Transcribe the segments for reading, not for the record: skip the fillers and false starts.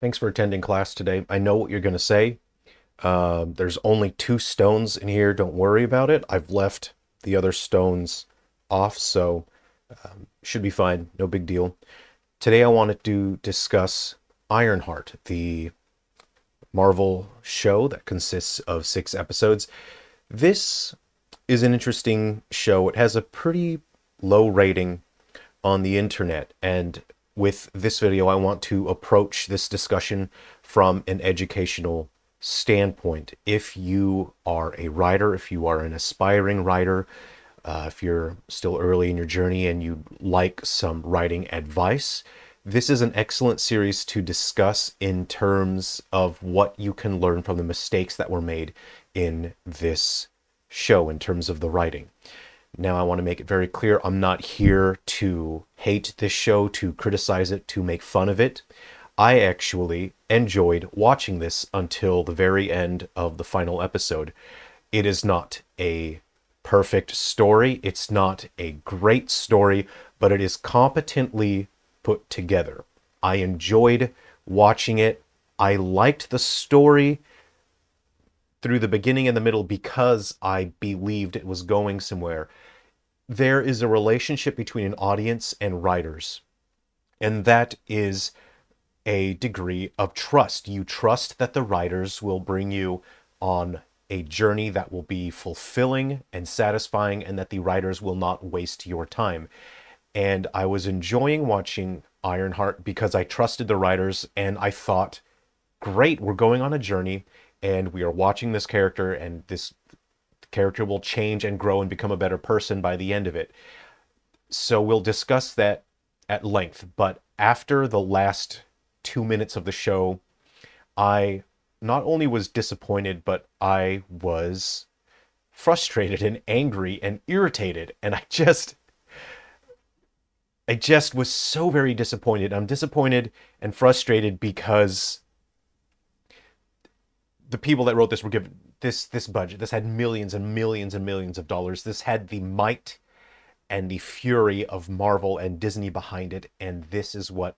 Thanks for attending class today. I know what you're going to say. There's only two stones in here. Don't worry about it. I've left the other stones off, so should be fine. No big deal. Today I wanted to discuss Ironheart, the Marvel show that consists of 6 episodes. This is an interesting show. It has a pretty low rating on the internet, and with this video I want to approach this discussion from an educational standpoint. If you are a writer, if you are an aspiring writer, if you're still early in your journey and you'd like some writing advice, this is an excellent series to discuss in terms of what you can learn from the mistakes that were made in this show in terms of the writing. Now, I want to make it very clear, I'm not here to hate this show, to criticize it, to make fun of it. I actually enjoyed watching this until the very end of the final episode. It is not a perfect story. It's not a great story, but it is competently put together. I enjoyed watching it. I liked the story through the beginning and the middle because I believed it was going somewhere. There is a relationship between an audience and writers, and that is a degree of trust. You trust that the writers will bring you on a journey that will be fulfilling and satisfying, and that the writers will not waste your time. And I was enjoying watching Ironheart because I trusted the writers, and I thought, great, we're going on a journey, and we are watching this character, and this character will change and grow and become a better person by the end of it. So we'll discuss that at length. But after the last 2 minutes of the show, I not only was disappointed, but I was frustrated and angry and irritated. And I just was so very disappointed. I'm disappointed and frustrated because the people that wrote this were given this budget. This had millions and millions and millions of dollars. This had the might and the fury of Marvel and Disney behind it, and this is what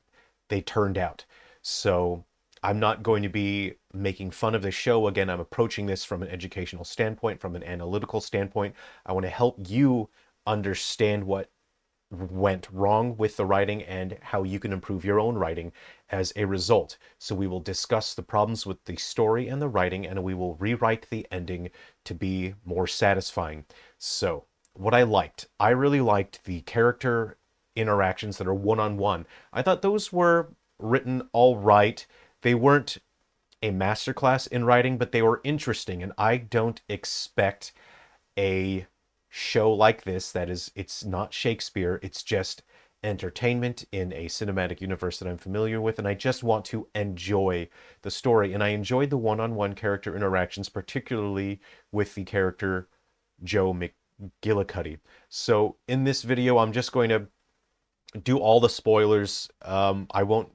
they turned out. So I'm not going to be making fun of the show. Again, I'm approaching this from an educational standpoint, from an analytical standpoint. I want to help you understand what went wrong with the writing and how you can improve your own writing as a result. So we will discuss the problems with the story and the writing, and we will rewrite the ending to be more satisfying. So what I really liked the character interactions that are one-on-one. I thought those were written all right. They weren't a masterclass in writing, but they were interesting, and I don't expect a show like this it's not Shakespeare, it's just entertainment in a cinematic universe that I'm familiar with, and I just want to enjoy the story. And I enjoyed the one-on-one character interactions, particularly with the character Joe McGillicuddy. So in this video, I'm just going to do all the spoilers. I won't,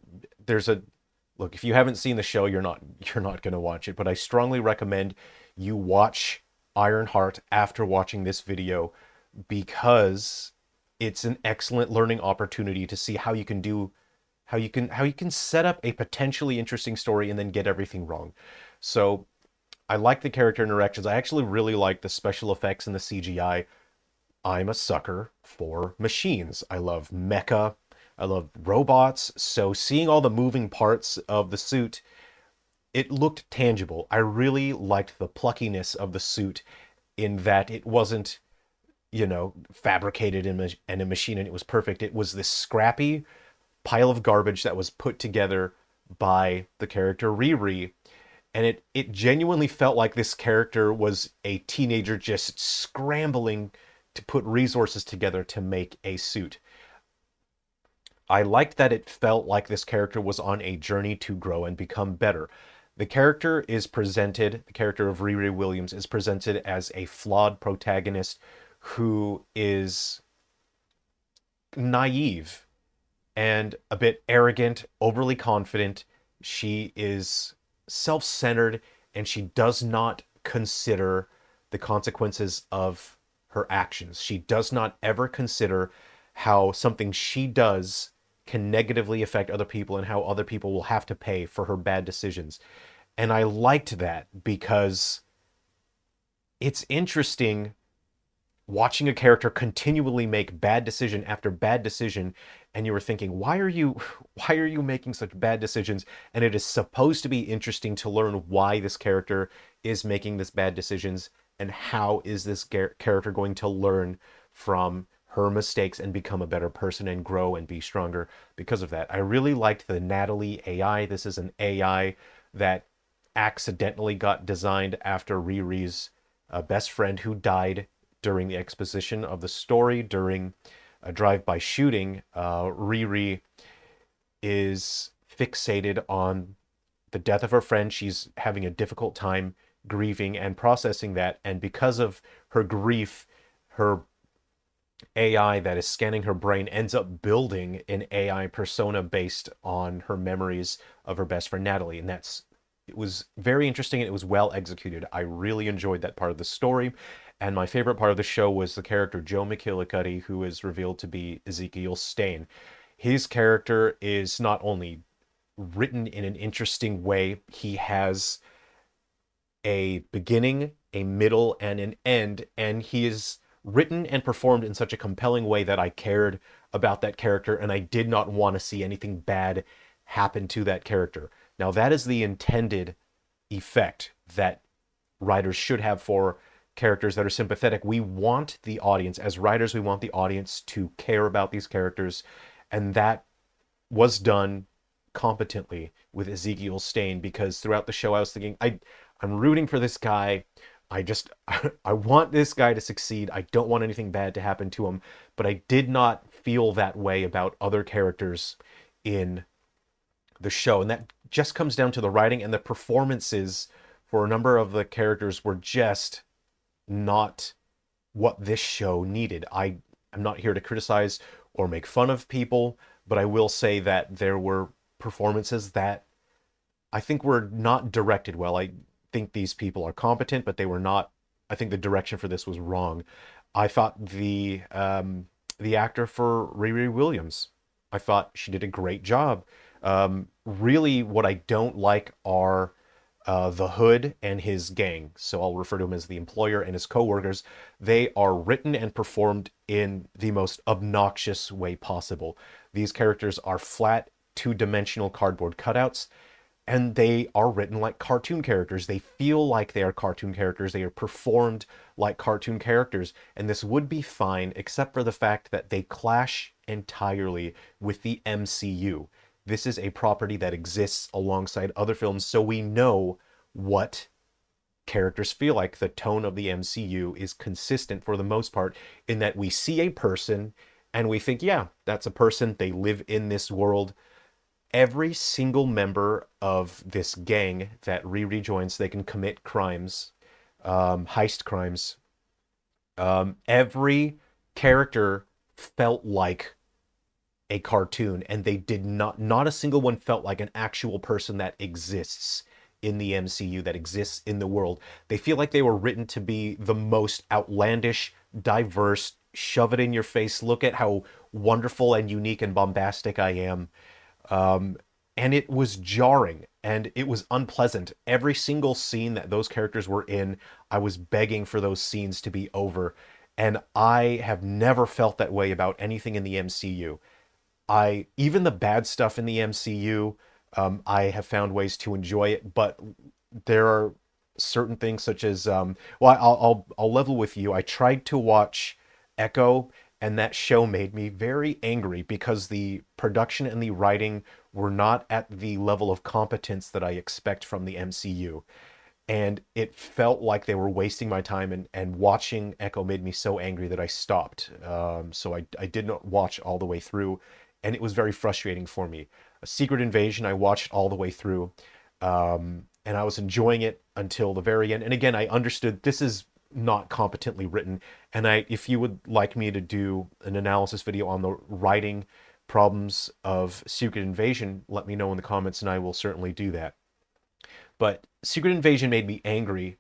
look, if you haven't seen the show, you're not going to watch it, but I strongly recommend you watch Ironheart after watching this video, because it's an excellent learning opportunity to see how you can set up a potentially interesting story and then get everything wrong. So I like the character interactions. I actually really like the special effects and the CGI. I'm a sucker for machines. I love mecha. I love robots. So seeing all the moving parts of the suit, it looked tangible. I really liked the pluckiness of the suit in that it wasn't, fabricated in a machine and it was perfect. It was this scrappy pile of garbage that was put together by the character Riri. And it genuinely felt like this character was a teenager just scrambling to put resources together to make a suit. I liked that it felt like this character was on a journey to grow and become better. The character of Riri Williams is presented as a flawed protagonist who is naive and a bit arrogant, overly confident. She is self-centered, and she does not consider the consequences of her actions. She does not ever consider how something she does can negatively affect other people and how other people will have to pay for her bad decisions. And I liked that because it's interesting watching a character continually make bad decision after bad decision, and you were thinking, why are you making such bad decisions? And it is supposed to be interesting to learn why this character is making this bad decisions, and how is this character going to learn from her mistakes and become a better person and grow and be stronger because of that. I really liked the Natalie AI. This is an AI that accidentally got designed after Riri's best friend who died during the exposition of the story during a drive-by shooting. Riri is fixated on the death of her friend. She's having a difficult time grieving and processing that, and because of her grief, her AI that is scanning her brain ends up building an AI persona based on her memories of her best friend Natalie, and it was very interesting and it was well executed. I really enjoyed that part of the story. And my favorite part of the show was the character Joe McKillicuddy, who is revealed to be Ezekiel Stain. His character is not only written in an interesting way, he has a beginning, a middle, and an end, and he is written and performed in such a compelling way that I cared about that character and I did not want to see anything bad happen to that character. Now, that is the intended effect that writers should have for characters that are sympathetic. We want the audience, as writers, we want the audience to care about these characters, and that was done competently with Ezekiel Stain, because throughout the show I was thinking, I'm rooting for this guy. I want this guy to succeed. I don't want anything bad to happen to him, but I did not feel that way about other characters in the show. And that just comes down to the writing, and the performances for a number of the characters were just not what this show needed. I'm not here to criticize or make fun of people, but I will say that there were performances that I think were not directed well. I think these people are competent, but they were not. I think the direction for this was wrong. I thought the actor for Riri Williams, I thought she did a great job. Really, what I don't like are the Hood and his gang. So I'll refer to him as the employer and his co-workers. They are written and performed in the most obnoxious way possible. These characters are flat, two-dimensional cardboard cutouts, and they are written like cartoon characters. They feel like they are cartoon characters. They are performed like cartoon characters. And this would be fine, except for the fact that they clash entirely with the MCU. This is a property that exists alongside other films, so we know what characters feel like. The tone of the MCU is consistent for the most part, in that we see a person and we think, yeah, that's a person. They live in this world. Every single member of this gang that Riri joins, they can commit crimes, heist crimes. Every character felt like a cartoon, and they did not a single one felt like an actual person that exists in the MCU, that exists in the world. They feel like they were written to be the most outlandish, diverse, shove it in your face, look at how wonderful and unique and bombastic I am. And it was jarring and it was unpleasant. Every single scene that those characters were in, I was begging for those scenes to be over. And I have never felt that way about anything in the MCU. Even the bad stuff in the MCU, I have found ways to enjoy it, but there are certain things such as, I'll level with you. I tried to watch Echo, and that show made me very angry because the production and the writing were not at the level of competence that I expect from the MCU. And it felt like they were wasting my time, and watching Echo made me so angry that I stopped. So I did not watch all the way through, and it was very frustrating for me. A Secret Invasion, I watched all the way through, and I was enjoying it until the very end. And again, I understood this is not competently written, and if you would like me to do an analysis video on the writing problems of Secret Invasion, let me know in the comments and I will certainly do that. But Secret Invasion made me angry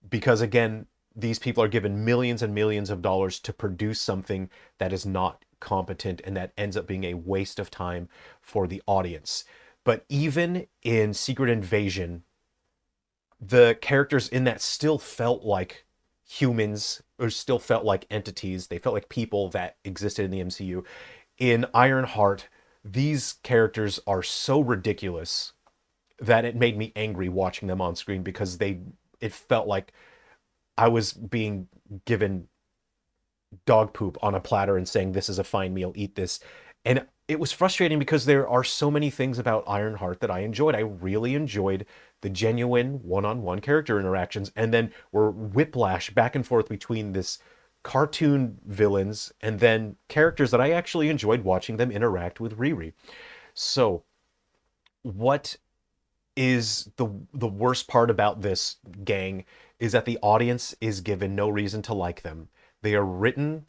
because, again, these people are given millions and millions of dollars to produce something that is not incompetent, and that ends up being a waste of time for the audience. But even in Secret Invasion, the characters in that still felt like humans, or still felt like entities. They felt like people that existed in the MCU. In Ironheart, these characters are so ridiculous that it made me angry watching them on screen, because it felt like I was being given dog poop on a platter and saying, this is a fine meal, eat this. And it was frustrating because there are so many things about Ironheart that I enjoyed. I really enjoyed the genuine one-on-one character interactions, and then we're whiplash back and forth between this cartoon villains and then characters that I actually enjoyed watching them interact with Riri. So, what is the worst part about this gang is that the audience is given no reason to like them. They are written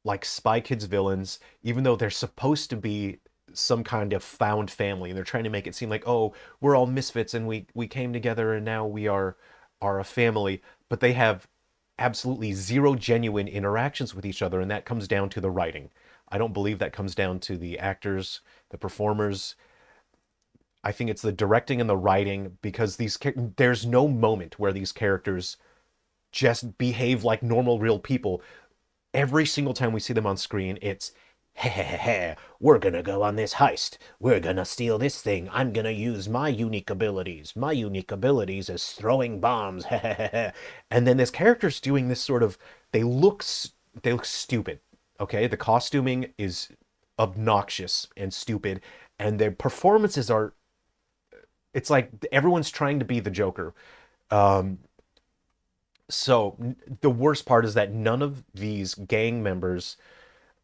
like Spy Kids villains, even though they're supposed to be some kind of found family, and they're trying to make it seem like, oh, we're all misfits and we came together and now we are a family. But they have absolutely zero genuine interactions with each other, and that comes down to the writing. I don't believe that comes down to the actors, the performers. I think it's the directing and the writing, because there's no moment where these characters just behave like normal real people. Every single time we see them on screen, it's, heh heh heh heh, we're gonna go on this heist. We're gonna steal this thing. I'm gonna use my unique abilities. My unique abilities is throwing bombs. Heh heh heh heh. And then this character's doing this sort of, they look stupid. Okay, the costuming is obnoxious and stupid, and their performances are, it's like everyone's trying to be the Joker. Um, so the worst part is that none of these gang members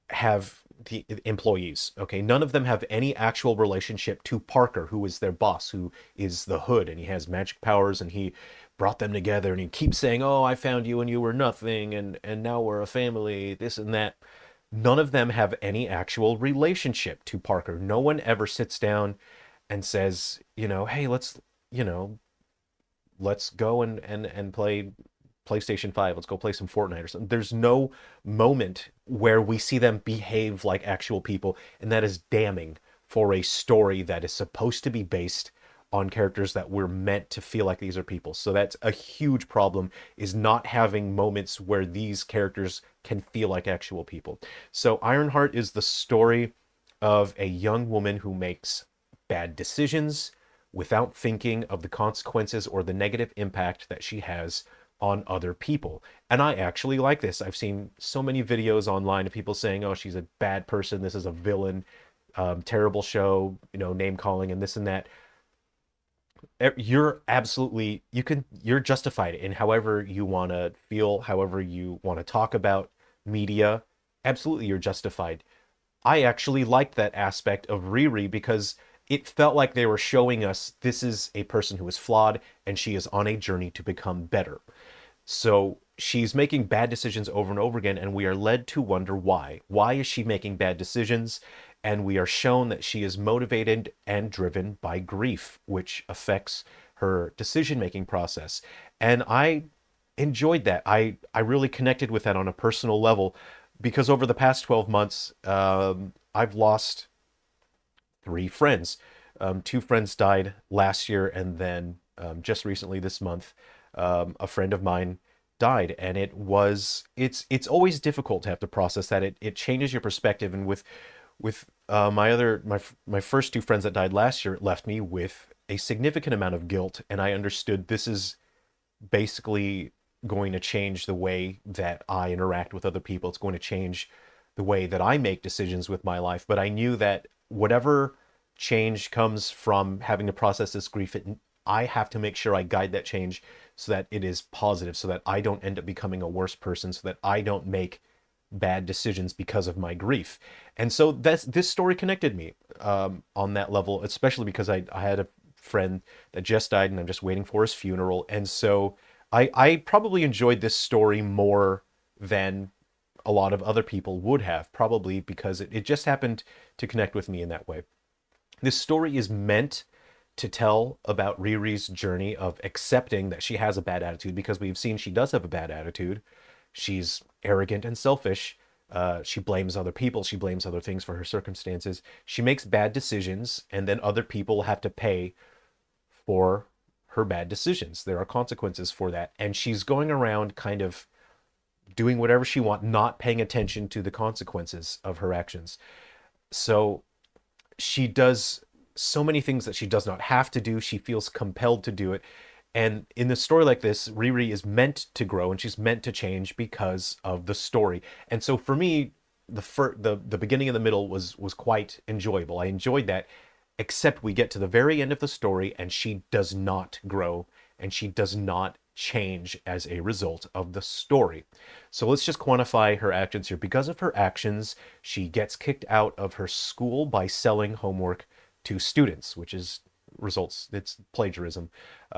have the employees. Okay, none of them have any actual relationship to Parker, who is their boss, who is the Hood, and he has magic powers, and he brought them together, and he keeps saying, "Oh, I found you, and you were nothing, and now we're a family." This and that. None of them have any actual relationship to Parker. No one ever sits down and says, hey, you know, let's go and play PlayStation 5. Let's go play some Fortnite or something. There's no moment where we see them behave like actual people, and that is damning for a story that is supposed to be based on characters that we're meant to feel like these are people. So that's a huge problem, is not having moments where these characters can feel like actual people. So Ironheart is the story of a young woman who makes bad decisions without thinking of the consequences or the negative impact that she has on other people. And I actually like this. I've seen so many videos online of people saying, oh, she's a bad person, this is a villain, terrible show, name calling and this and that. You're absolutely, you're justified in however you want to feel, however you want to talk about media. Absolutely, you're justified. I actually liked that aspect of Riri, because it felt like they were showing us this is a person who is flawed and she is on a journey to become better. So she's making bad decisions over and over again, and we are led to wonder why. Why is she making bad decisions? And we are shown that she is motivated and driven by grief, which affects her decision-making process. And I enjoyed that. I really connected with that on a personal level, because over the past 12 months, I've lost 3 friends. Two friends died last year, and then just recently this month, a friend of mine died, and it's always difficult to have to process that. It changes your perspective, and with my first 2 friends that died last year, it left me with a significant amount of guilt, and I understood this is basically going to change the way that I interact with other people. It's going to change the way that I make decisions with my life. But I knew that whatever change comes from having to process this grief, I have to make sure I guide that change so that it is positive, so that I don't end up becoming a worse person, so that I don't make bad decisions because of my grief. And so this story connected me on that level, especially because I had a friend that just died, and I'm just waiting for his funeral. And so I probably enjoyed this story more than a lot of other people would have, probably because it just happened to connect with me in that way. This story is meant to tell about Riri's journey of accepting that she has a bad attitude, because we've seen she does have a bad attitude. She's arrogant and selfish, She blames other people. She blames other things for her circumstances. She makes bad decisions, and then other people have to pay for her bad decisions. There are consequences for that. And she's going around kind of doing whatever she wants, not paying attention to the consequences of her actions. So she does so many things that she does not have to do. She feels compelled to do it. And in a story like this, Riri is meant to grow and she's meant to change because of the story. And so for me, the beginning and the middle was quite enjoyable. I enjoyed that, except we get to the very end of the story and she does not grow and she does not change as a result of the story. So let's just quantify her actions here. Because of her actions, she gets kicked out of her school by selling homework to students, which is results, it's plagiarism.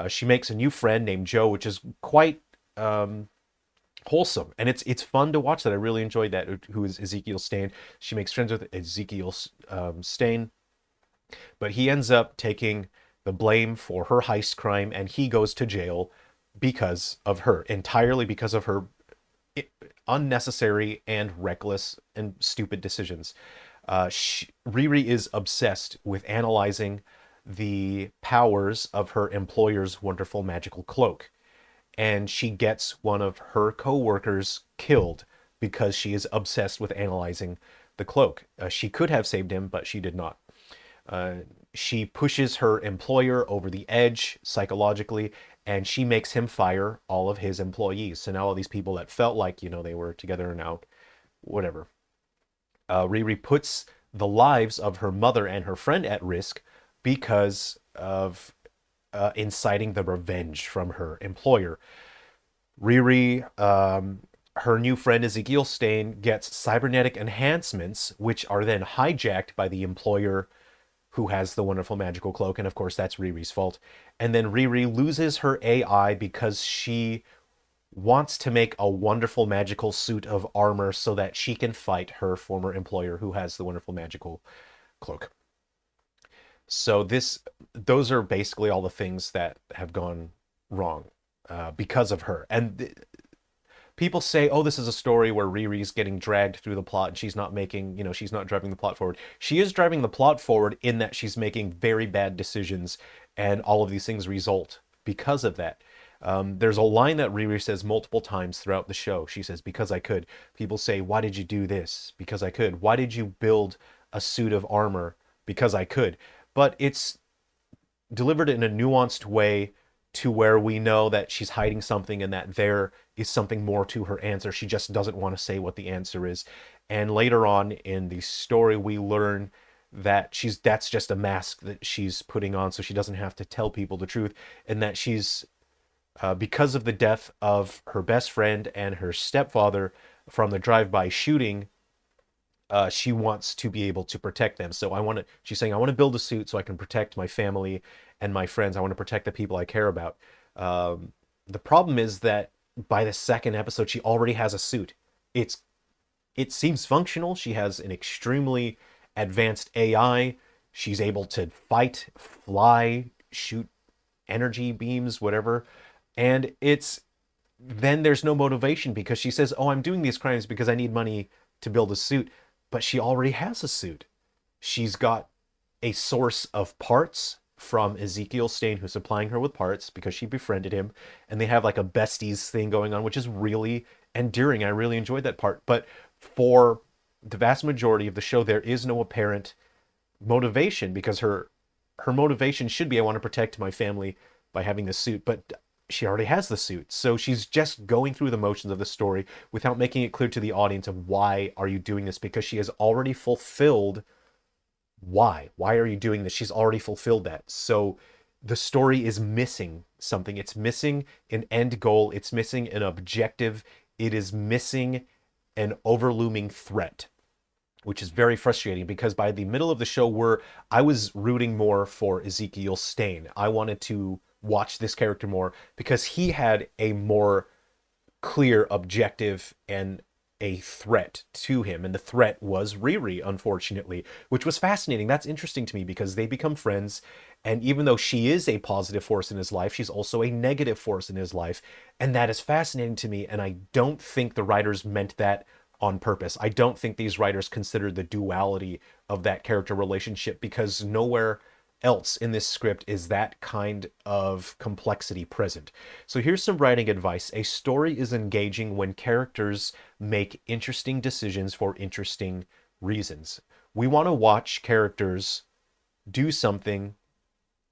She makes a new friend named Joe, which is quite wholesome, and it's fun to watch that. I really enjoyed that. Who is Ezekiel Stain? She makes friends with Ezekiel Stain, but he ends up taking the blame for her heist crime, and he goes to jail because of her, entirely because of her unnecessary and reckless and stupid decisions. Riri is obsessed with analyzing the powers of her employer's wonderful magical cloak. And she gets one of her co-workers killed because she is obsessed with analyzing the cloak. She could have saved him, but she did not. She pushes her employer over the edge psychologically, and she makes him fire all of his employees. So now all these people that felt like, they were together and out, whatever. Riri puts the lives of her mother and her friend at risk because of inciting the revenge from her employer. Riri, her new friend Ezekiel Stain, gets cybernetic enhancements, which are then hijacked by the employer who has the wonderful magical cloak, and of course that's Riri's fault. And then Riri loses her AI because she wants to make a wonderful magical suit of armor so that she can fight her former employer who has the wonderful magical cloak. So those are basically all the things that have gone wrong because of her. And people say, oh, this is a story where Riri's getting dragged through the plot and she's not she's not driving the plot forward. She is driving the plot forward in that she's making very bad decisions, and all of these things result because of that. There's a line that Riri says multiple times throughout the show. She says, because I could. People say, why did you do this? Because I could. Why did you build a suit of armor? Because I could. But it's delivered in a nuanced way to where we know that she's hiding something and that there is something more to her answer. She just doesn't want to say what the answer is. And later on in the story, we learn that that's just a mask that she's putting on so she doesn't have to tell people the truth, and that she's because of the death of her best friend and her stepfather from the drive-by shooting, she wants to be able to protect them. So she's saying, I want to build a suit so I can protect my family and my friends. I want to protect the people I care about. The problem is that by the second episode, she already has a suit. It seems functional. She has an extremely advanced AI. She's able to fight, fly, shoot energy beams, whatever. And then there's no motivation because she says, oh, I'm doing these crimes because I need money to build a suit. But she already has a suit. She's got a source of parts from Ezekiel Stain, who's supplying her with parts because she befriended him. And they have like a besties thing going on, which is really endearing. I really enjoyed that part. But for the vast majority of the show, there is no apparent motivation because her motivation should be, I want to protect my family by having this suit. But she already has the suit. So she's just going through the motions of the story without making it clear to the audience of why are you doing this, because she has already fulfilled why. Why are you doing this? She's already fulfilled that. So the story is missing something. It's missing an end goal. It's missing an objective. It is missing an overlooming threat, which is very frustrating because by the middle of the show, I was rooting more for Ezekiel Stain. I wanted to watch this character more because he had a more clear objective and a threat to him, and the threat was Riri, unfortunately, which was fascinating. That's interesting to me because they become friends, and even though she is a positive force in his life, she's also a negative force in his life, and that is fascinating to me. And I don't think the writers meant that on purpose. I don't think these writers consider the duality of that character relationship, because nowhere else in this script is that kind of complexity present. So here's some writing advice. A story is engaging when characters make interesting decisions for interesting reasons. We want to watch characters do something,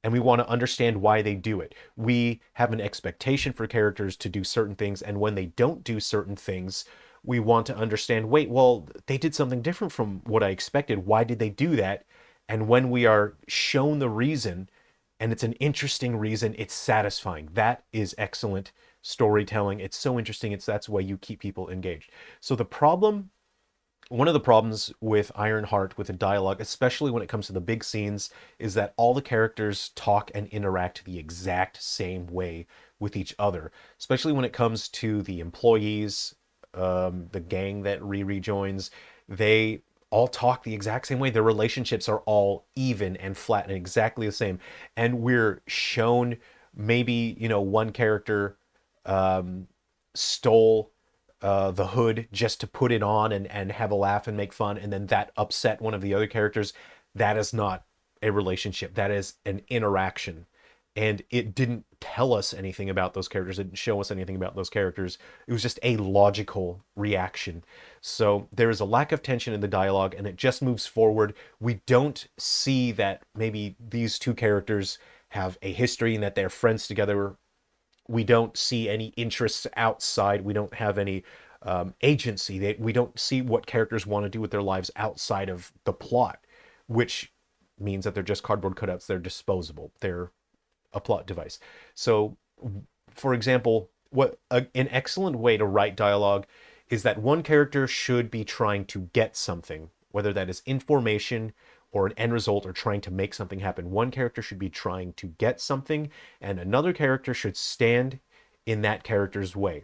and we want to understand why they do it. We have an expectation for characters to do certain things, and when they don't do certain things, we want to understand, wait, well, they did something different from what I expected. Why did they do that? And when we are shown the reason, and it's an interesting reason, it's satisfying. That is excellent storytelling. It's so interesting. That's why you keep people engaged. So one of the problems with Ironheart, with the dialogue, especially when it comes to the big scenes, is that all the characters talk and interact the exact same way with each other, especially when it comes to the employees, the gang that Riri joins. They all talk the exact same way. Their relationships are all even and flat and exactly the same. And we're shown maybe, one character stole the hood just to put it on and have a laugh and make fun, and then that upset one of the other characters. That is not a relationship. That is an interaction. And it didn't tell us anything about those characters. It didn't show us anything about those characters. It was just a logical reaction. So there is a lack of tension in the dialogue, and it just moves forward. We don't see that maybe these two characters have a history and that they're friends together. We don't see any interests outside. We don't have any agency. We don't see what characters want to do with their lives outside of the plot, which means that they're just cardboard cutouts. They're disposable. They're a plot device. So, for example, an excellent way to write dialogue is that one character should be trying to get something, whether that is information or an end result or trying to make something happen. One character should be trying to get something, and another character should stand in that character's way.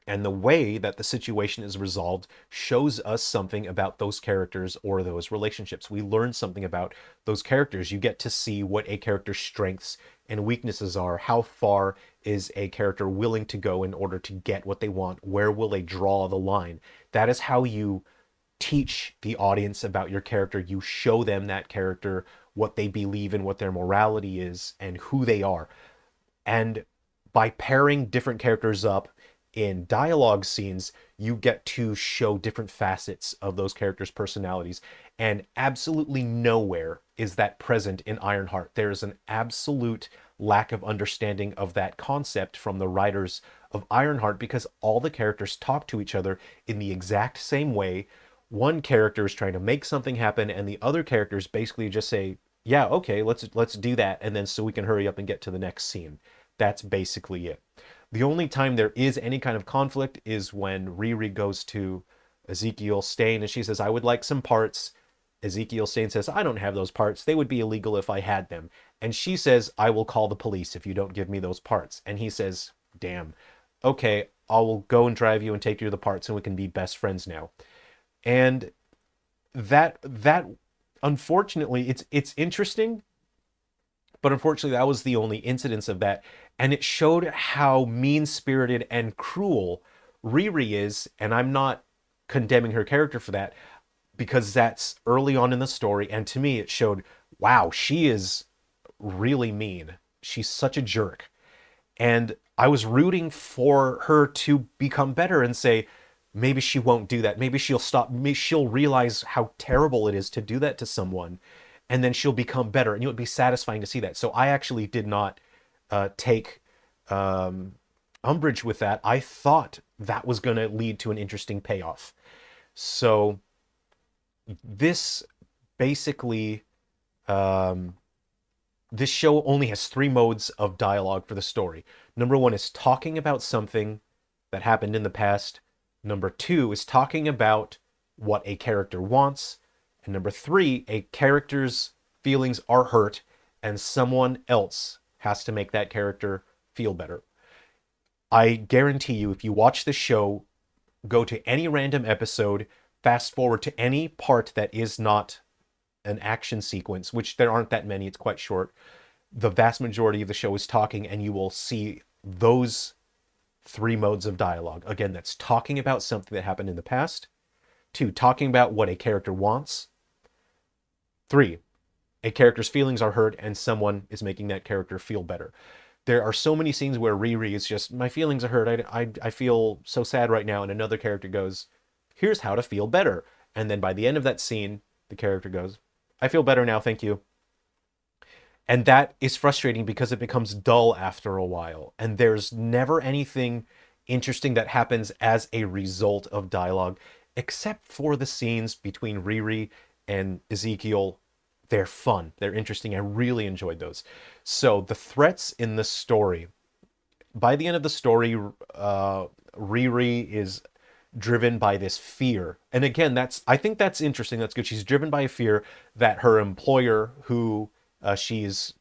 And the way that the situation is resolved shows us something about those characters or those relationships. We learn something about those characters. You get to see what a character's strengths and weaknesses are. How far is a character willing to go in order to get what they want? Where will they draw the line? That is how you teach the audience about your character. You show them that character, what they believe in, what their morality is, and who they are. And by pairing different characters up in dialogue scenes, you get to show different facets of those characters' personalities. And absolutely nowhere is that present in Ironheart. There is an absolute lack of understanding of that concept from the writers of Ironheart, because all the characters talk to each other in the exact same way. One character is trying to make something happen, and the other characters basically just say, yeah, okay, let's do that, and then so we can hurry up and get to the next scene. That's basically it. The only time there is any kind of conflict is when Riri goes to Ezekiel Stain and she says, I would like some parts. Ezekiel Stain says, I don't have those parts. They would be illegal if I had them. And she says, I will call the police if you don't give me those parts. And he says, damn, okay, I will go and drive you and take you to the parts and we can be best friends now. And that unfortunately, it's interesting, but unfortunately that was the only incidence of that. And it showed how mean-spirited and cruel Riri is, and I'm not condemning her character for that, because that's early on in the story, and to me it showed, wow, she is really mean. She's such a jerk. And I was rooting for her to become better and say, maybe she won't do that. Maybe she'll stop. Maybe she'll realize how terrible it is to do that to someone, and then she'll become better. And it would be satisfying to see that. So I actually did not take umbrage with that. I thought that was going to lead to an interesting payoff. So this basically, this show only has 3 modes of dialogue for the story. Number 1 is talking about something that happened in the past. Number 2 is talking about what a character wants. And number 3, a character's feelings are hurt and someone else has to make that character feel better. I guarantee you, if you watch the show, go to any random episode, fast forward to any part that is not an action sequence, which there aren't that many, it's quite short. The vast majority of the show is talking, and you will see those 3 modes of dialogue. Again, that's talking about something that happened in the past, 2, talking about what a character wants. 3, a character's feelings are hurt and someone is making that character feel better. There are so many scenes where Riri is just, my feelings are hurt. I feel so sad right now. And another character goes, here's how to feel better. And then by the end of that scene, the character goes, I feel better now. Thank you. And that is frustrating because it becomes dull after a while. And there's never anything interesting that happens as a result of dialogue, except for the scenes between Riri and Ezekiel. They're fun. They're interesting. I really enjoyed those. So the threats in the story, by the end of the story, Riri is driven by this fear. And again, I think that's interesting. That's good. She's driven by a fear that her employer, who she's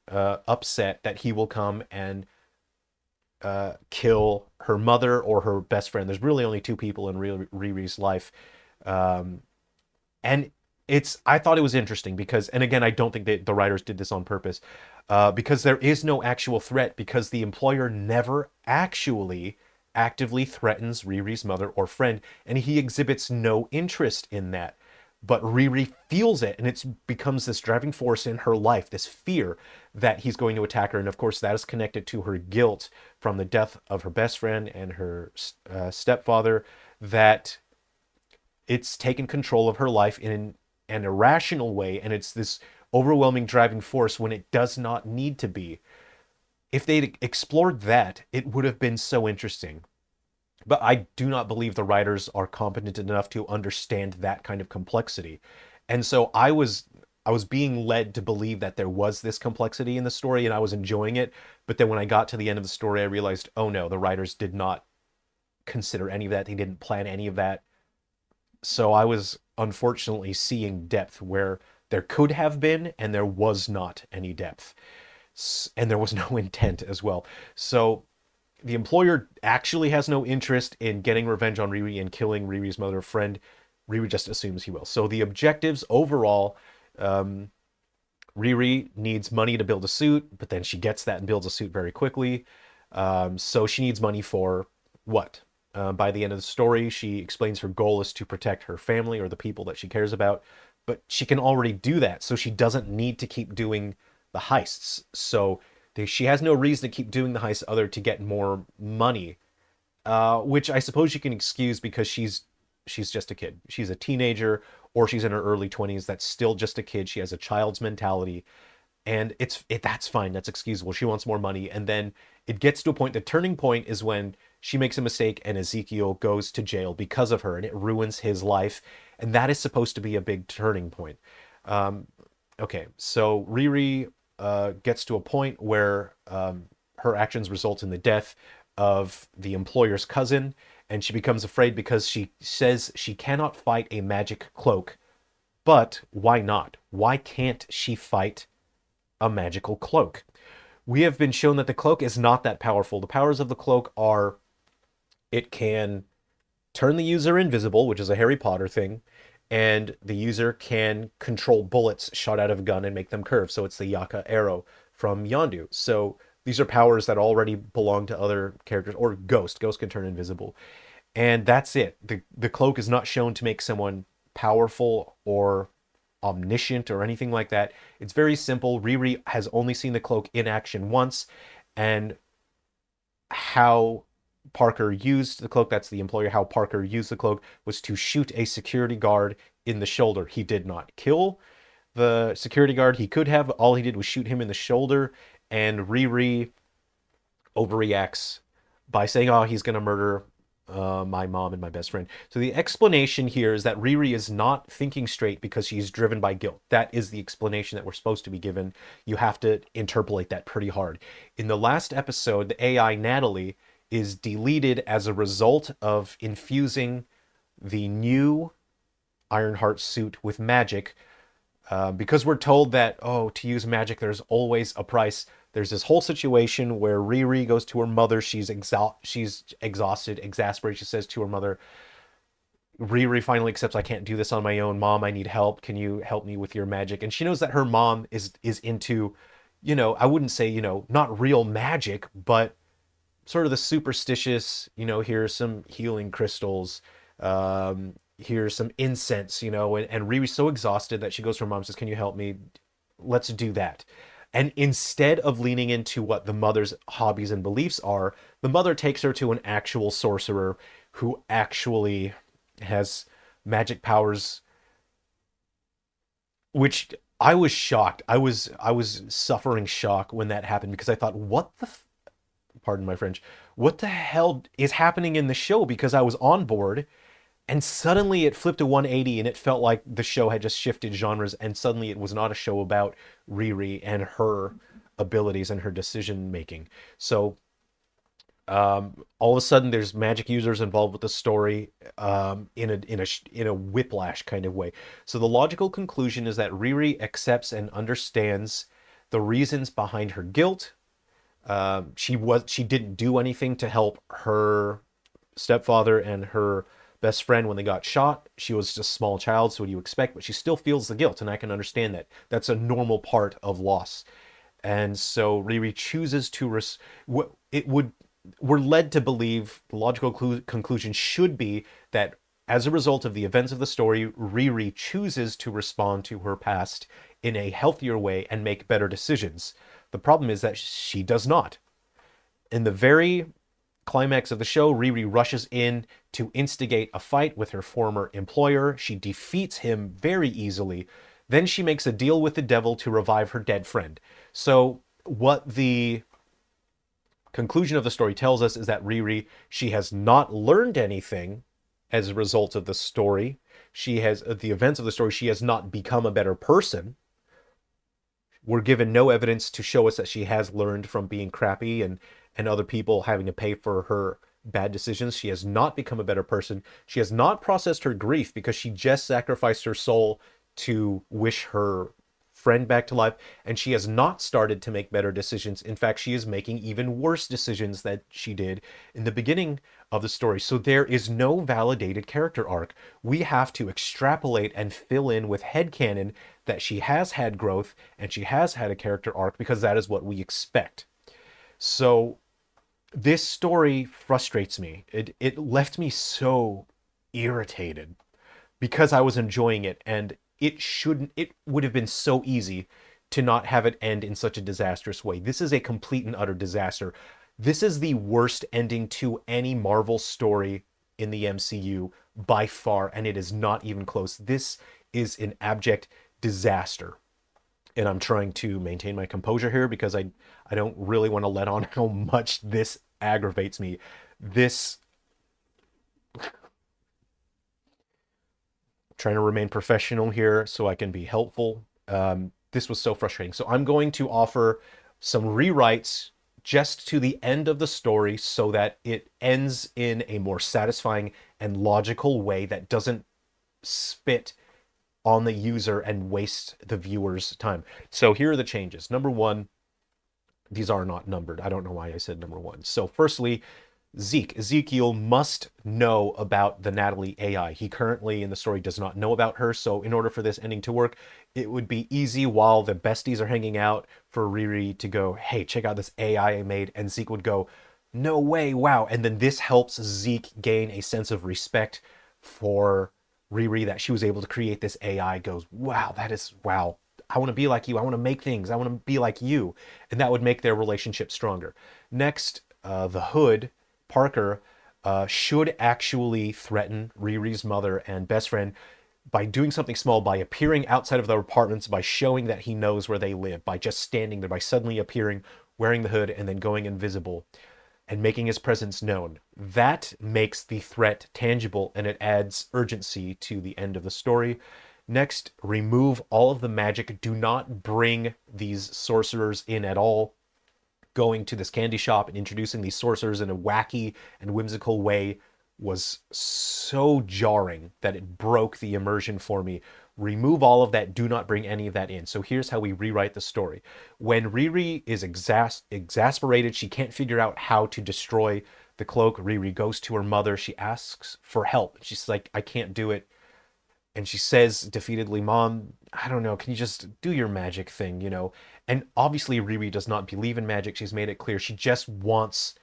upset that he will come and kill her mother or her best friend. There's really only two people in Riri's life. And I thought it was interesting because, and again, I don't think that the writers did this on purpose, because there is no actual threat, because the employer never actually actively threatens Riri's mother or friend, and he exhibits no interest in that. But Riri feels it, and it becomes this driving force in her life, this fear that he's going to attack her. And of course, that is connected to her guilt from the death of her best friend and her stepfather, that it's taken control of her life in an irrational way, and it's this overwhelming driving force when it does not need to be. If they'd explored that, it would have been so interesting. But I do not believe the writers are competent enough to understand that kind of complexity. And so I was being led to believe that there was this complexity in the story, and I was enjoying it. But then when I got to the end of the story, I realized, oh no, the writers did not consider any of that. They didn't plan any of that. So I was unfortunately seeing depth where there could have been, and there was not any depth. And there was no intent as well. So the employer actually has no interest in getting revenge on Riri and killing Riri's mother or friend. Riri just assumes he will. So the objectives overall, Riri needs money to build a suit, but then she gets that and builds a suit very quickly. So she needs money for what? By the end of the story, she explains her goal is to protect her family or the people that she cares about, but she can already do that, so she doesn't need to keep doing the heists. So she has no reason to keep doing the heists other to get more money, which I suppose you can excuse because she's just a kid. She's a teenager, or she's in her early 20s. That's still just a kid. She has a child's mentality, and that's fine. That's excusable. She wants more money, and then it gets to a point. The turning point is when she makes a mistake and Ezekiel goes to jail because of her, and it ruins his life, and that is supposed to be a big turning point. Okay, so Riri gets to a point where her actions result in the death of the employer's cousin, and she becomes afraid because she says she cannot fight a magic cloak. But why not? Why can't she fight a magical cloak? We have been shown that the cloak is not that powerful. The powers of the cloak are, it can turn the user invisible, which is a Harry Potter thing, and the user can control bullets shot out of a gun and make them curve. So it's the Yaka arrow from Yondu. So these are powers that already belong to other characters, or Ghost. Ghost can turn invisible. And that's it. The cloak is not shown to make someone powerful or omniscient or anything like that. It's very simple. Riri has only seen the cloak in action once, and how Parker used the cloak, that's the employer, how Parker used the cloak was to shoot a security guard in the shoulder. He did not kill the security guard. He could have. All he did was shoot him in the shoulder, and Riri overreacts by saying, oh, he's going to murder my mom and my best friend. So the explanation here is that Riri is not thinking straight because she's driven by guilt. That is the explanation that we're supposed to be given. You have to interpolate that pretty hard. In the last episode, the AI Natalie is deleted as a result of infusing the new Ironheart suit with magic, because we're told that, oh, to use magic, there's always a price. There's this whole situation where Riri goes to her mother. She's exhausted, exasperated. She says to her mother, Riri finally accepts, I can't do this on my own. Mom, I need help. Can you help me with your magic? And she knows that her mom is into, I wouldn't say, not real magic, but sort of the superstitious, here's some healing crystals, here's some incense, and Riri's so exhausted that she goes to her mom and says, "Can you help me? Let's do that." And instead of leaning into what the mother's hobbies and beliefs are, the mother takes her to an actual sorcerer who actually has magic powers, which I was shocked. I was suffering shock when that happened because I thought, what the pardon my French, what the hell is happening in the show? Because I was on board and suddenly it flipped to 180 and it felt like the show had just shifted genres and suddenly it was not a show about Riri and her abilities and her decision making. So all of a sudden there's magic users involved with the story, in a whiplash kind of way. So the logical conclusion is that Riri accepts and understands the reasons behind her guilt. She didn't do anything to help her stepfather and her best friend when they got shot. She was just a small child, so what do you expect? But she still feels the guilt, and I can understand that. That's a normal part of loss. And so Riri chooses to what it would we're led to believe the logical conclusion should be that as a result of the events of the story, Riri chooses to respond to her past in a healthier way and make better decisions. The problem is that she does not. In the very climax of the show, Riri rushes in to instigate a fight with her former employer. She defeats him very easily. Then she makes a deal with the devil to revive her dead friend. So what the conclusion of the story tells us is that Riri, she has not learned anything as a result of the story. She has, the events of the story, she has not become a better person. We're given no evidence to show us that she has learned from being crappy and other people having to pay for her bad decisions. She has not become a better person. She has not processed her grief because she just sacrificed her soul to wish her friend back to life, and she has not started to make better decisions. In fact, she is making even worse decisions that she did in the beginning of the story. So there is no validated character arc. We have to extrapolate and fill in with headcanon that she has had growth and she has had a character arc because that is what we expect. So this story frustrates me. It left me so irritated because I was enjoying it, and it would have been so easy to not have it end in such a disastrous way. This is a complete and utter disaster. This is the worst ending to any Marvel story in the MCU by far, and it is not even close. This is an abject disaster. And I'm trying to maintain my composure here because I don't really want to let on how much this aggravates me. This Trying to remain professional here so I can be helpful. This was so frustrating. So I'm going to offer some rewrites just to the end of the story so that it ends in a more satisfying and logical way that doesn't spit on the user and waste the viewer's time. So here are the changes. Number one, these are not numbered. I don't know why I said number one. So firstly, Ezekiel must know about the Natalie AI. He currently in the story does not know about her, so in order for this ending to work, it would be easy while the besties are hanging out for Riri to go, "Hey, check out this AI I made," and Zeke would go, "No way, wow." And then this helps Zeke gain a sense of respect for Riri that she was able to create this AI, goes, "Wow, that is, wow. I want to be like you. I want to make things. I want to be like you." And that would make their relationship stronger. Next, the Hood, Parker, should actually threaten Riri's mother and best friend by doing something small, by appearing outside of their apartments, by showing that he knows where they live, by just standing there, by suddenly appearing, wearing the hood, and then going invisible and making his presence known. That makes the threat tangible and it adds urgency to the end of the story. Next, remove all of the magic. Do not bring these sorcerers in at all. Going to this candy shop and introducing these sorcerers in a wacky and whimsical way was so jarring that it broke the immersion for me. Remove all of that. Do not bring any of that in. So here's how we rewrite the story. When Riri is exasperated, she can't figure out how to destroy the cloak. Riri goes to her mother. She asks for help. She's like, "I can't do it." And she says defeatedly, "Mom, I don't know, can you just do your magic thing?" And obviously Riri does not believe in magic. She's made it clear she just wants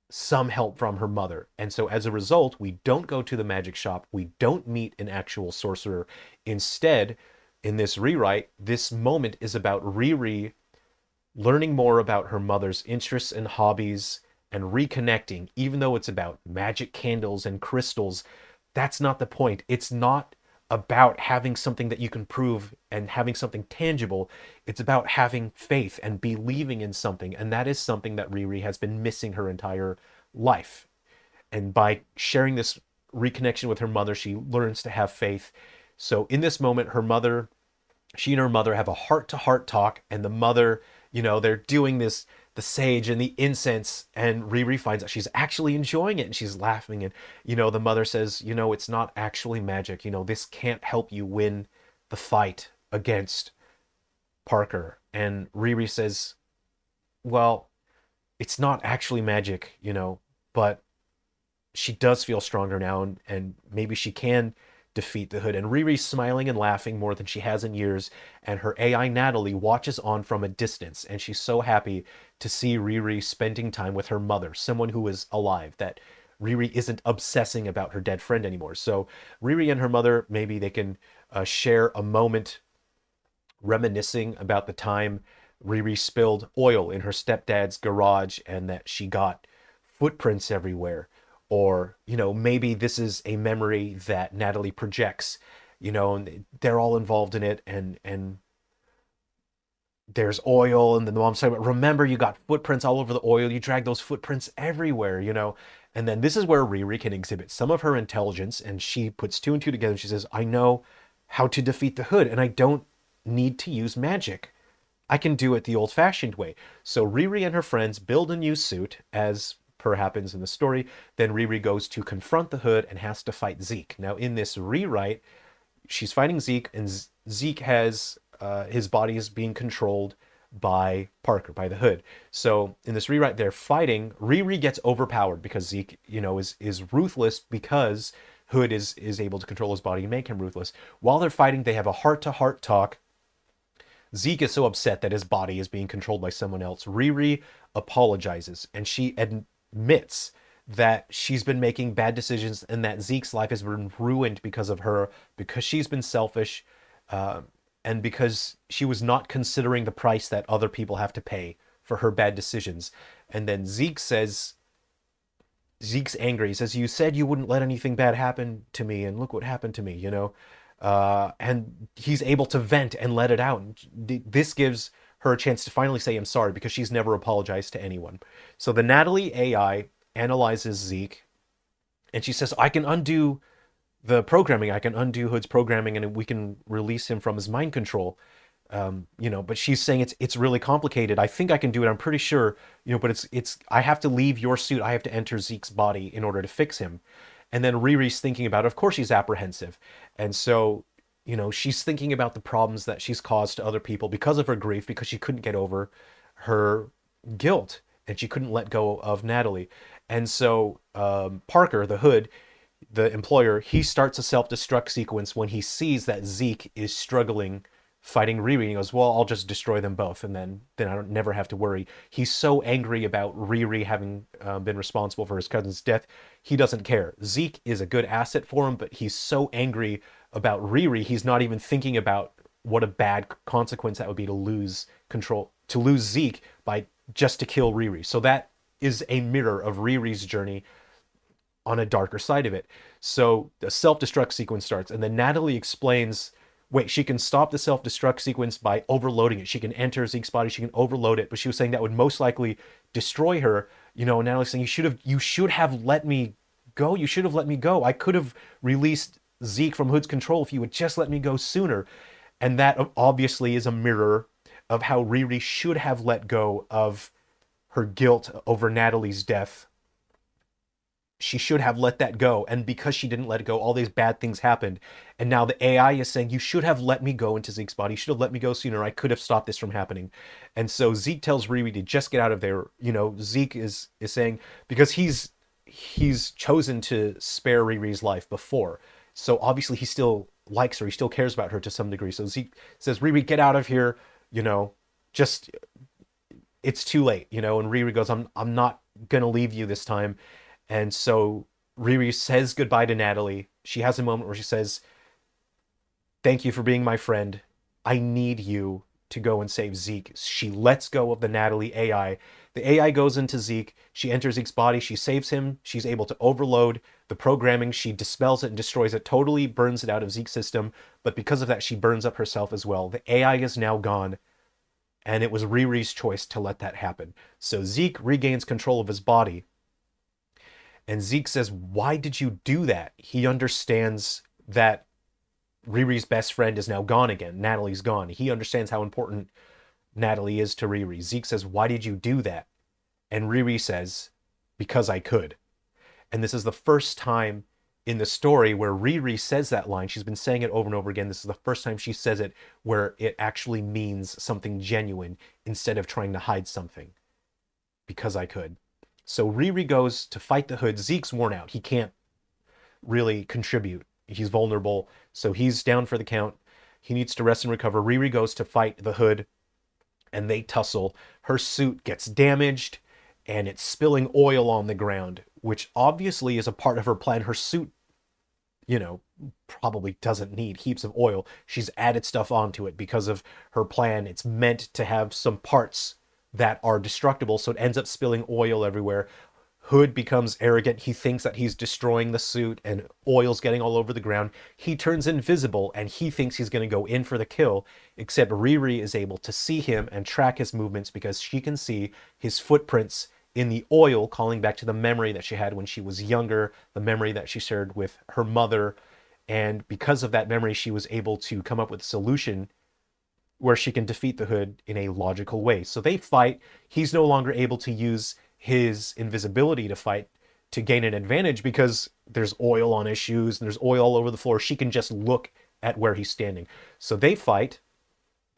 some help from her mother. And so as a result, we don't go to the magic shop. We don't meet an actual sorcerer. Instead, in this rewrite, this moment is about Riri learning more about her mother's interests and hobbies and reconnecting, even though it's about magic candles and crystals. That's not the point. It's not about having something that you can prove and having something tangible. It's about having faith and believing in something. And that is something that Riri has been missing her entire life. And by sharing this reconnection with her mother, she learns to have faith. So in this moment, she and her mother have a heart to heart talk, and the mother, they're doing this, the sage and the incense, and Riri finds out she's actually enjoying it and she's laughing. And, the mother says, it's not actually magic. This can't help you win the fight against Parker. And Riri says, well, it's not actually magic, but she does feel stronger now, and maybe she can defeat the Hood. And Riri's smiling and laughing more than she has in years, and her AI Natalie watches on from a distance, and she's so happy to see Riri spending time with her mother, someone who is alive, that Riri isn't obsessing about her dead friend anymore. So Riri and her mother, maybe they can share a moment reminiscing about the time Riri spilled oil in her stepdad's garage and that she got footprints everywhere. Or, maybe this is a memory that Natalie projects, and they're all involved in it, and there's oil, and then the mom's talking about, remember, you got footprints all over the oil, you dragged those footprints everywhere, And then this is where Riri can exhibit some of her intelligence, and she puts two and two together, and she says, I know how to defeat the Hood, and I don't need to use magic. I can do it the old-fashioned way. So Riri and her friends build a new suit, as per happens in the story. Then Riri goes to confront the Hood and has to fight Zeke. Now, in this rewrite, she's fighting Zeke, and Zeke has his body is being controlled by Parker, by the Hood. So in this rewrite, they're fighting. Riri gets overpowered because Zeke, is ruthless, because Hood is able to control his body and make him ruthless. While they're fighting, they have a heart-to-heart talk. Zeke is so upset that his body is being controlled by someone else. Riri apologizes, and she admits that she's been making bad decisions and that Zeke's life has been ruined because of her, because she's been selfish, and because she was not considering the price that other people have to pay for her bad decisions. And then Zeke's angry. He says, you said you wouldn't let anything bad happen to me, and look what happened to me, and he's able to vent and let it out. This gives her a chance to finally say I'm sorry, because she's never apologized to anyone. So the Natalie AI analyzes Zeke, and she says, I can undo the programming. I can undo Hood's programming, and we can release him from his mind control. But she's saying it's really complicated. I think I can do it. I'm pretty sure, but it's I have to leave your suit. I have to enter Zeke's body in order to fix him. And then Riri's thinking about it. Of course she's apprehensive. And so, she's thinking about the problems that she's caused to other people because of her grief, because she couldn't get over her guilt and she couldn't let go of Natalie. And so Parker, the Hood, the employer, he starts a self-destruct sequence when he sees that Zeke is struggling fighting Riri. He goes, well, I'll just destroy them both, and then I don't never have to worry. He's so angry about Riri having been responsible for his cousin's death, he doesn't care. Zeke is a good asset for him, but he's so angry about Riri, he's not even thinking about what a bad consequence that would be to lose control, to lose Zeke by just to kill Riri. So that is a mirror of Riri's journey on a darker side of it. So the self-destruct sequence starts, and then Natalie explains, wait, she can stop the self-destruct sequence by overloading it. She can enter Zeke's body, she can overload it, but she was saying that would most likely destroy her. Natalie's saying, you should have let me go. You should have let me go. I could have released Zeke from Hood's control if you would just let me go sooner. And that obviously is a mirror of how Riri should have let go of her guilt over Natalie's death. She should have let that go, and because she didn't let it go, all these bad things happened. And now the AI is saying, you should have let me go into Zeke's body. You should have let me go sooner. I could have stopped this from happening. And so Zeke tells Riri to just get out of there. Zeke is saying, because he's chosen to spare Riri's life before, so obviously he still likes her, he still cares about her to some degree. So Zeke says, Riri, get out of here, just it's too late, and Riri goes, I'm not gonna leave you this time. And so Riri says goodbye to Natalie. She has a moment where she says, thank you for being my friend. I need you to go and save Zeke. She lets go of the Natalie AI. The AI goes into Zeke. She enters Zeke's body. She saves him. She's able to overload the programming. She dispels it and destroys it, totally burns it out of Zeke's system. But because of that, she burns up herself as well. The AI is now gone. And it was Riri's choice to let that happen. So Zeke regains control of his body. And Zeke says, why did you do that? He understands that Riri's best friend is now gone again. Natalie's gone. He understands how important Natalie is to Riri. Zeke says, why did you do that? And Riri says, because I could. And this is the first time in the story where Riri says that line. She's been saying it over and over again. This is the first time she says it where it actually means something genuine instead of trying to hide something. Because I could. So Riri goes to fight the Hood. Zeke's worn out. He can't really contribute. He's vulnerable, so he's down for the count. He needs to rest and recover. Riri goes to fight the Hood, and they tussle. Her suit gets damaged, and it's spilling oil on the ground, which obviously is a part of her plan. Her suit, probably doesn't need heaps of oil. She's added stuff onto it because of her plan. It's meant to have some parts that are destructible, so it ends up spilling oil everywhere. Hood becomes arrogant. He thinks that he's destroying the suit and oil's getting all over the ground. He turns invisible and he thinks he's going to go in for the kill, except Riri is able to see him and track his movements because she can see his footprints in the oil, calling back to the memory that she had when she was younger, the memory that she shared with her mother. And because of that memory, she was able to come up with a solution where she can defeat the Hood in a logical way. So they fight. He's no longer able to use his invisibility to fight to gain an advantage because there's oil on his shoes and there's oil all over the floor. She can just look at where he's standing. So they fight.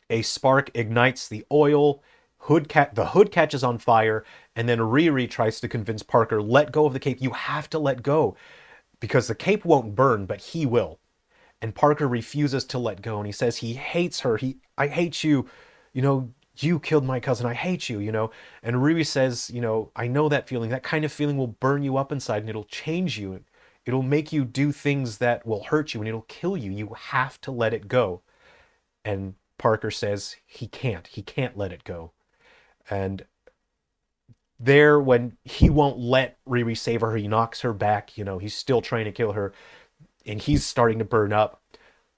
A spark ignites the oil. The Hood catches on fire, and then Riri tries to convince Parker, let go of the cape. You have to let go because the cape won't burn, but he will. And Parker refuses to let go, and he says he hates her. I hate you. You killed my cousin. I hate you, And Riri says, I know that feeling. That kind of feeling will burn you up inside and it'll change you. It'll make you do things that will hurt you and it'll kill you. You have to let it go. And Parker says he can't. He can't let it go. And there, when he won't let Riri save her, he knocks her back. He's still trying to kill her and he's starting to burn up.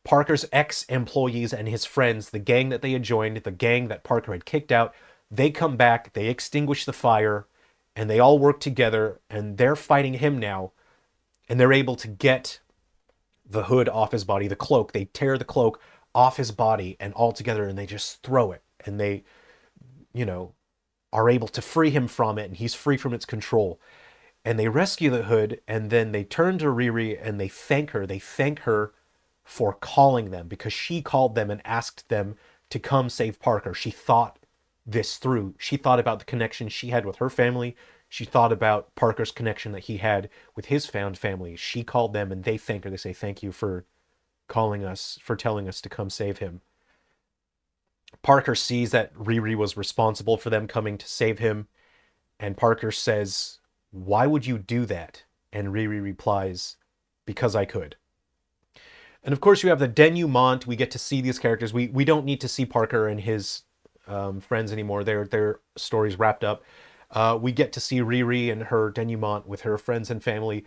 Parker's ex-employees and his friends, the gang that they had joined, the gang that Parker had kicked out, they come back, they extinguish the fire, and they all work together, and they're fighting him now, and they're able to get the Hood off his body, the cloak. They tear the cloak off his body and all together, and they just throw it, and they, are able to free him from it, and he's free from its control. And they rescue the Hood, and then they turn to Riri, and they thank her. They thank her for calling them because she called them and asked them to come save Parker. She thought this through. She thought about the connection she had with her family. She thought about Parker's connection that he had with his found family. She called them and they thank her. They say, thank you for calling us, for telling us to come save him. Parker sees that Riri was responsible for them coming to save him. And Parker says, why would you do that? And Riri replies, because I could. And of course, you have the denouement. We get to see these characters. We don't need to see Parker and his friends anymore. Their story's wrapped up. We get to see Riri and her denouement with her friends and family.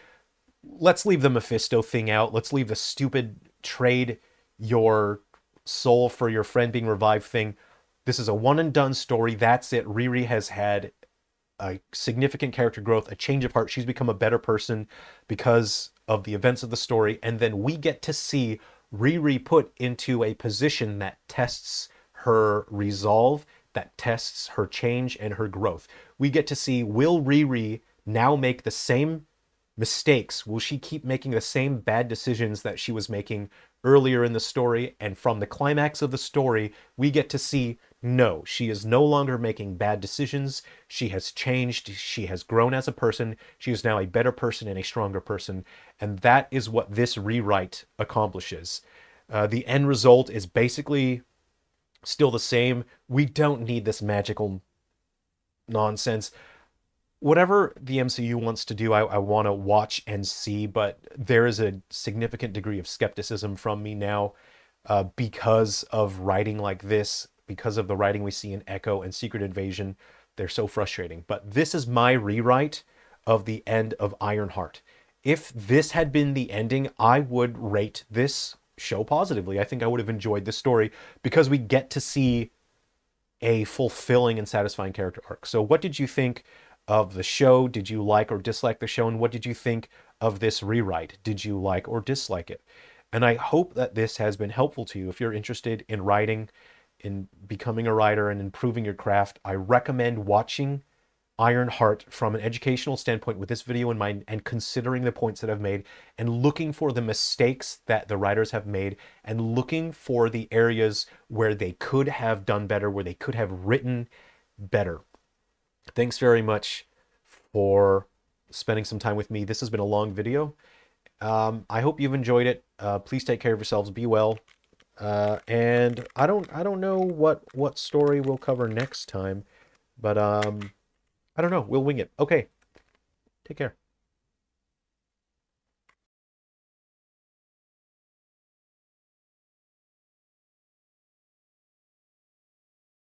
Let's leave the Mephisto thing out. Let's leave the stupid trade your soul for your friend being revived thing. This is a one and done story. That's it. Riri has had a significant character growth, a change of heart. She's become a better person because of the events of the story. And then we get to see Riri put into a position that tests her resolve, that tests her change and her growth. We get to see, will Riri now make the same mistakes? Will she keep making the same bad decisions that she was making earlier in the story? And from the climax of the story, we get to see, no, she is no longer making bad decisions. She has changed. She has grown as a person. She is now a better person and a stronger person. And that is what this rewrite accomplishes. The end result is basically still the same. We don't need this magical nonsense. whatever the MCU wants to do, I want to watch and see, but there is a significant degree of skepticism from me now because of writing like this, because of the writing we see in Echo and Secret Invasion. They're so frustrating. But this is my rewrite of the end of Ironheart. If this had been the ending, I would rate this show positively. I think I would have enjoyed this story because we get to see a fulfilling and satisfying character arc. So what did you think of the show? Did you like or dislike the show? And what did you think of this rewrite? Did you like or dislike it? And I hope that this has been helpful to you. If you're interested in writing, in becoming a writer and improving your craft, I recommend watching Ironheart from an educational standpoint with this video in mind and considering the points that I've made and looking for the mistakes that the writers have made and looking for the areas where they could have done better, where they could have written better. Thanks very much for spending some time with me. This has been a long video. I hope you've enjoyed it. Please take care of yourselves. Be well. And I don't know what story we'll cover next time, but I don't know. We'll wing it. Okay. Take care.